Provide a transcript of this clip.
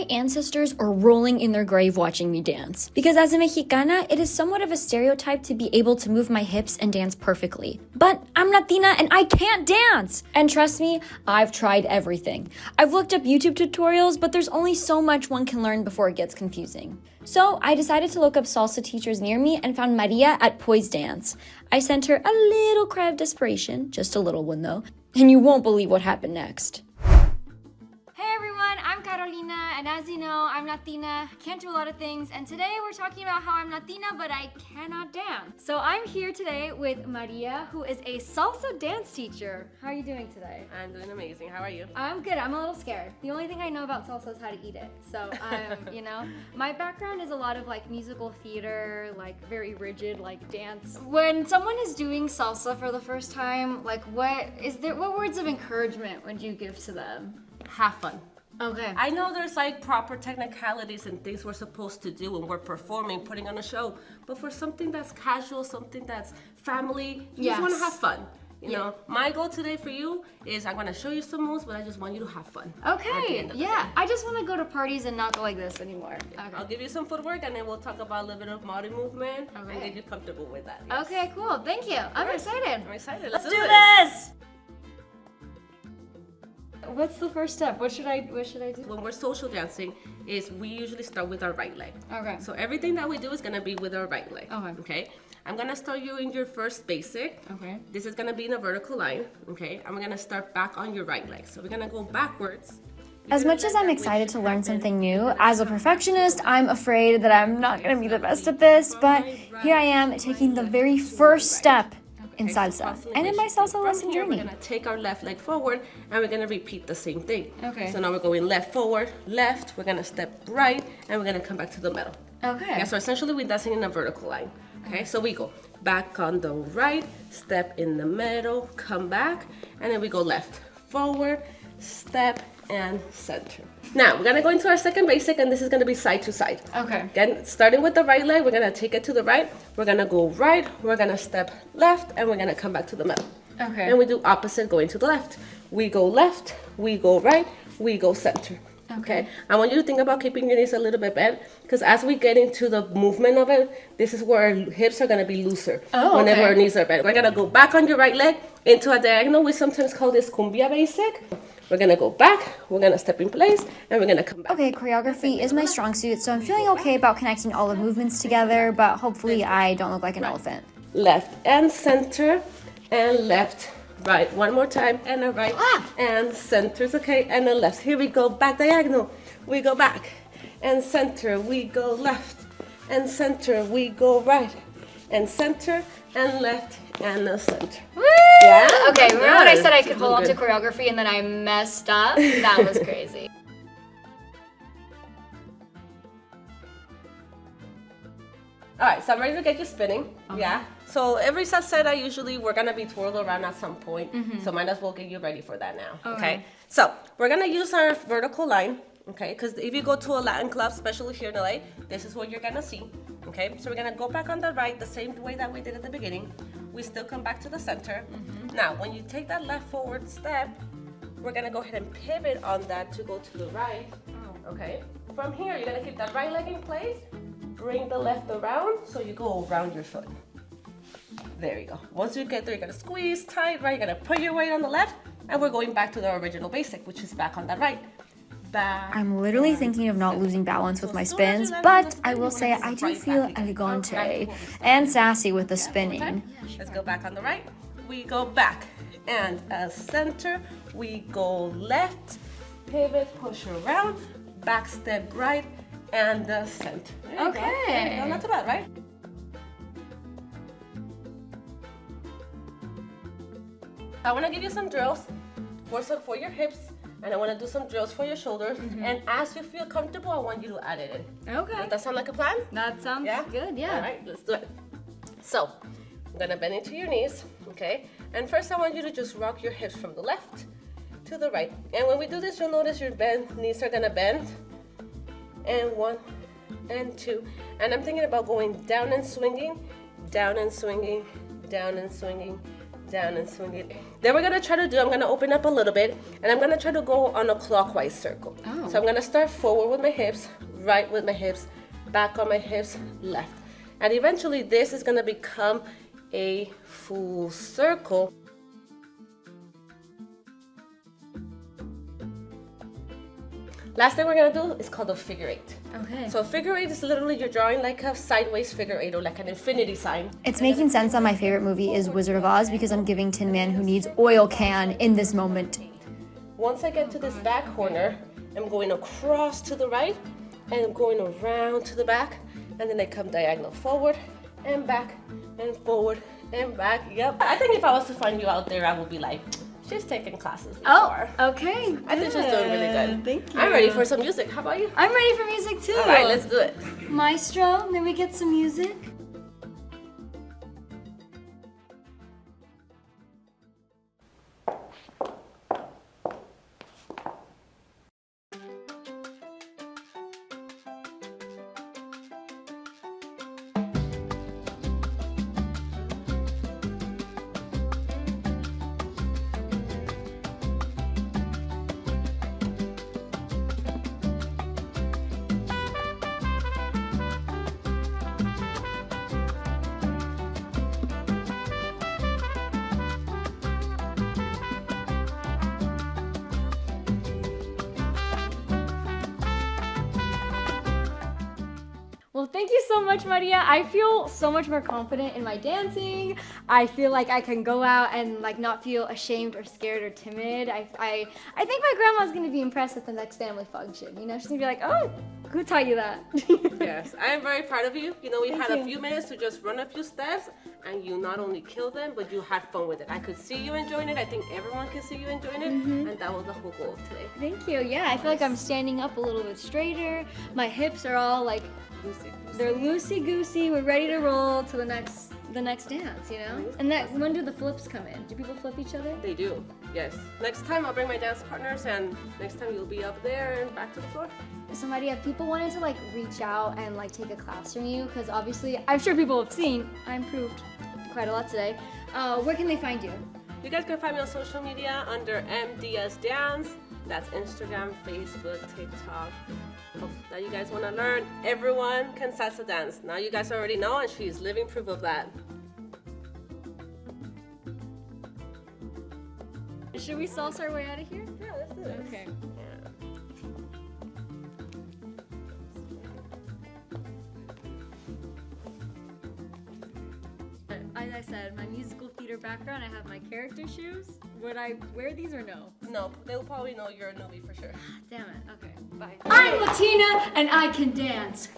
my ancestors are rolling in their grave watching me dance. Because as a Mexicana, it is somewhat of a stereotype to be able to move my hips and dance perfectly. But I'm Latina and I can't dance! And trust me, I've tried everything. I've looked up YouTube tutorials, but there's only so much one can learn before it gets confusing. So I decided to look up salsa teachers near me and found Maria at Poise Dance. I sent her a little cry of desperation, just a little one though, and you won't believe what happened next. Hey everyone, I'm Carolina, and as you know, I'm Latina, can't do a lot of things, and today we're talking about how I'm Latina, but I cannot dance. So I'm here today with Maria, who is a salsa dance teacher. How are you doing today? I'm doing amazing. How are you? I'm good. I'm a little scared. The only thing I know about salsa is how to eat it. So, you know, my background is a lot of like musical theater, like very rigid, like dance. When someone is doing salsa for the first time, like what words of encouragement would you give to them? Have fun. Okay. I know there's like proper technicalities and things we're supposed to do when we're performing, putting on a show, but for something that's casual, something that's family, you just want to have fun. You know, my goal today for you is I'm going to show you some moves, but I just want you to have fun. Okay, yeah. I just want to go to parties and not go like this anymore. Okay. I'll give you some footwork and then we'll talk about a little bit of modern movement and get you comfortable with that. Yes. Okay, cool. Thank you. I'm excited. I'm excited. Let's do this! What's the first step? What should I do? When we're social dancing, we usually start with our right leg. Okay. So everything that we do is gonna be with our right leg. Okay. Okay. I'm gonna start you in your first basic. Okay. This is gonna be in a vertical line. Okay. I'm gonna start back on your right leg. So we're gonna go backwards. As much as I'm excited to learn something new, as a perfectionist, I'm afraid that I'm not going to be the best at this, but here I am taking the very first step in salsa and in my salsa lesson journey. We're gonna take our left leg forward and we're gonna repeat the same thing. Okay. So now we're going left forward, left, we're gonna step right, and we're gonna come back to the middle. Okay. Yeah, so essentially we're dancing in a vertical line. Okay, so we go back on the right, step in the middle, come back, and then we go left, forward, step, and center. Now we're gonna go into our second basic, and this is gonna be side to side. Okay. Again, starting with the right leg, we're gonna take it to the right. We're gonna go right, we're gonna step left, and we're gonna come back to the middle. Okay. And we do opposite, going to the left. We go left, we go right, we go center. Okay. I want you to think about keeping your knees a little bit bent, because as we get into the movement of it, this is where our hips are gonna be looser. Whenever our knees are bent. We're gonna go back on your right leg into a diagonal. We sometimes call this cumbia basic. We're gonna go back, we're gonna step in place, and we're gonna come back. Okay, choreography is my strong suit, so I'm feeling okay about connecting all the movements together, but hopefully I don't look like an elephant. Left and center, and left, right. One more time, and a right, and centers, okay, and a left. Here we go, back diagonal. We go back, and center, we go left, and center, we go right, and center, and left, and the center. Woo! Yeah? Okay, remember when I said I could hold on to Good. choreography and then I messed up? That was crazy. All right, so I'm ready to get you spinning. Yeah. So every set we're gonna be twirled around at some point. So might as well get you ready for that now. Okay. So we're gonna use our vertical line. Okay, because if you go to a Latin club, especially here in LA, this is what you're gonna see. Okay, so we're gonna go back on the right the same way that we did at the beginning. We still come back to the center. Now, when you take that left forward step, we're gonna go ahead and pivot on that to go to the right. Okay, from here, you're gonna keep that right leg in place, bring the left around, so you go around your foot. There you go. Once you get there, you're gonna squeeze tight, right? You're gonna put your weight on the left, and we're going back to the original basic, which is back on that right. Back. I'm literally thinking of not losing balance with my spins, but I will say I do feel elegante and sassy with the spinning. Let's go back on the right. We go back and center. We go left, pivot, push around, back step right, and the center. There you go. There you go. Not too bad, right? I want to give you some drills for your hips. And I want to do some drills for your shoulders. And as you feel comfortable, I want you to add it in. Okay. Does that sound like a plan? That sounds good, yeah. All right, let's do it. So, I'm gonna bend into your knees, okay? And first I want you to just rock your hips from the left to the right. And when we do this, you'll notice your knees are gonna bend. And 1, and 2. And I'm thinking about going down and swinging, down and swinging, down and swinging, down and swing it. Then we're gonna try to do, I'm gonna open up a little bit, and I'm gonna try to go on a clockwise circle. Oh. So I'm gonna start forward with my hips, right with my hips, back on my hips, left. And eventually this is gonna become a full circle. Last thing we're gonna do is called a figure eight. Okay. So figure eight is literally you're drawing like a sideways figure eight or like an infinity sign. It's making sense that my favorite movie is Wizard of Oz because I'm giving Tin Man who needs oil can in this moment. Once I get to this back corner, I'm going across to the right and I'm going around to the back, and then I come diagonal forward and back and forward and back. Yep. I think if I was to find you out there, I would be like, she's taking classes before. Oh, okay. I think she's doing really good. Thank you. I'm ready for some music. How about you? I'm ready for music too. All right, let's do it. Maestro, may we get some music? Well, thank you so much, Maria. I feel so much more confident in my dancing. I feel like I can go out and like not feel ashamed or scared or timid. I think my grandma's gonna be impressed at the next family function. You know, she's gonna be like, oh, who taught you that? Yes, I am very proud of you. You know, we Thank had you. a few minutes to just run a few steps, and you not only killed them, but you had fun with it. I could see you enjoying it. I think everyone can see you enjoying it, and that was the whole goal of today. Thank you. Yeah, I feel like I'm standing up a little bit straighter. My hips are all like, they're loosey-goosey. We're ready to roll to the next dance, you know? And when do the flips come in? Do people flip each other? They do, yes. Next time I'll bring my dance partners, and next time you'll be up there and back to the floor. So Maria, if people wanted to like reach out and like take a class from you, because obviously I'm sure people have seen I improved quite a lot today. Where can they find you? You guys can find me on social media under MDS Dance. That's Instagram, Facebook, TikTok. Now you guys want to learn, everyone can salsa dance. Now you guys already know, and she's living proof of that. Should we salsa our way out of here? Yeah, let's do it. Okay. As I said, my musical theater background, I have my character shoes. Would I wear these or no? No, they'll probably know you're a newbie for sure. Damn it. Okay, bye. I'm Latina and I can dance.